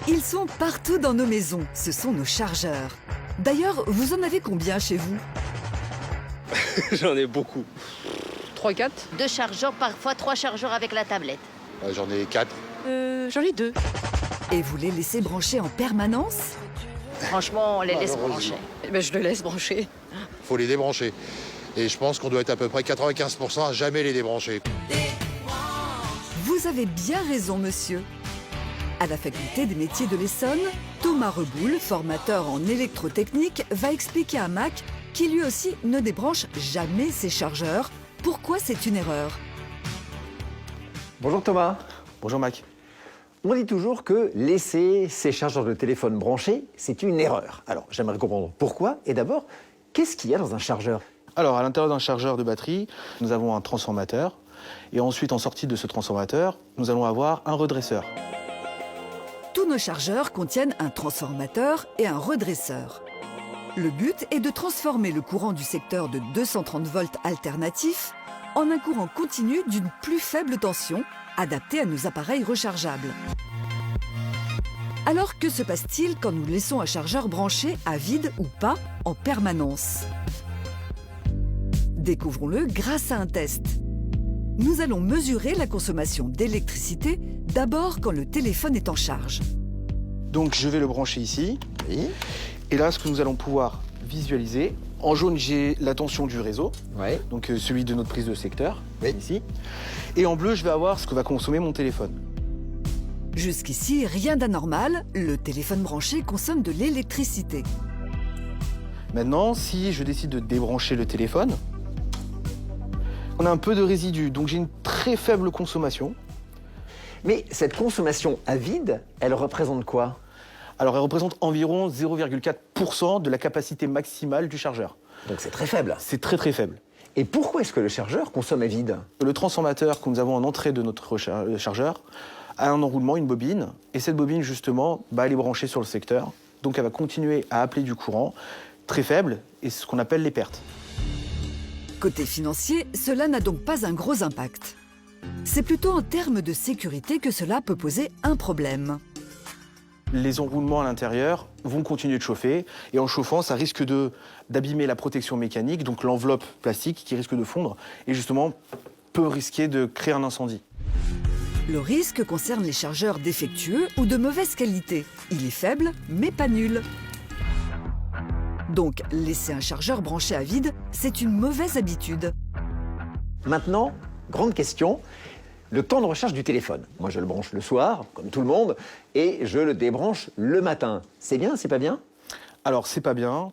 Ils sont partout dans nos maisons, ce sont nos chargeurs. D'ailleurs, vous en avez combien chez vous? J'en ai beaucoup. 3-4. 2 chargeurs, parfois 3 chargeurs avec la tablette. J'en ai 4. J'en ai 2. Et vous les laissez brancher en permanence? Franchement, on les laisse brancher. Je le laisse brancher. Faut les débrancher. Et je pense qu'on doit être à peu près 95% à jamais les débrancher. Vous avez bien raison, monsieur. À la faculté des métiers de l'Essonne, Thomas Reboul, formateur en électrotechnique, va expliquer à Mac qui lui aussi ne débranche jamais ses chargeurs. Pourquoi c'est une erreur? Bonjour Thomas. Bonjour Mac. On dit toujours que laisser ses chargeurs de téléphone branchés, c'est une erreur. Alors, j'aimerais comprendre pourquoi. Et d'abord, qu'est-ce qu'il y a dans un chargeur? Alors, à l'intérieur d'un chargeur de batterie, nous avons un transformateur. Et ensuite, en sortie de ce transformateur, nous allons avoir un redresseur. Tous nos chargeurs contiennent un transformateur et un redresseur. Le but est de transformer le courant du secteur de 230 volts alternatif en un courant continu d'une plus faible tension, adapté à nos appareils rechargeables. Alors, que se passe-t-il quand nous laissons un chargeur branché à vide ou pas en permanence? Découvrons-le grâce à un test. Nous allons mesurer la consommation d'électricité d'abord quand le téléphone est en charge. Donc, je vais le brancher ici. Oui. Et là, ce que nous allons pouvoir visualiser, en jaune, j'ai la tension du réseau, Ouais. donc celui de notre prise de secteur, Oui. ici. Et en bleu, je vais avoir ce que va consommer mon téléphone. Jusqu'ici, rien d'anormal, le téléphone branché consomme de l'électricité. Maintenant, si je décide de débrancher le téléphone, on a un peu de résidus, donc j'ai une très faible consommation. Mais cette consommation à vide, elle représente quoi? Alors, elle représente environ 0,4% de la capacité maximale du chargeur. Donc c'est très faible. C'est très très faible. Et pourquoi est-ce que le chargeur consomme à vide? Le transformateur que nous avons en entrée de notre chargeur a un enroulement, une bobine, et cette bobine, justement, elle est branchée sur le secteur. Donc, elle va continuer à appeler du courant très faible, et ce qu'on appelle les pertes. Côté financier, cela n'a donc pas un gros impact. C'est plutôt en termes de sécurité que cela peut poser un problème. Les enroulements à l'intérieur vont continuer de chauffer, et en chauffant, ça risque d'abîmer la protection mécanique, donc l'enveloppe plastique qui risque de fondre, et justement peut risquer de créer un incendie. Le risque concerne les chargeurs défectueux ou de mauvaise qualité. Il est faible, mais pas nul. Donc, laisser un chargeur branché à vide, c'est une mauvaise habitude. Maintenant, grande question, le temps de recharge du téléphone. Moi, je le branche le soir, comme tout le monde, et je le débranche le matin. C'est bien, c'est pas bien? Alors, c'est pas bien.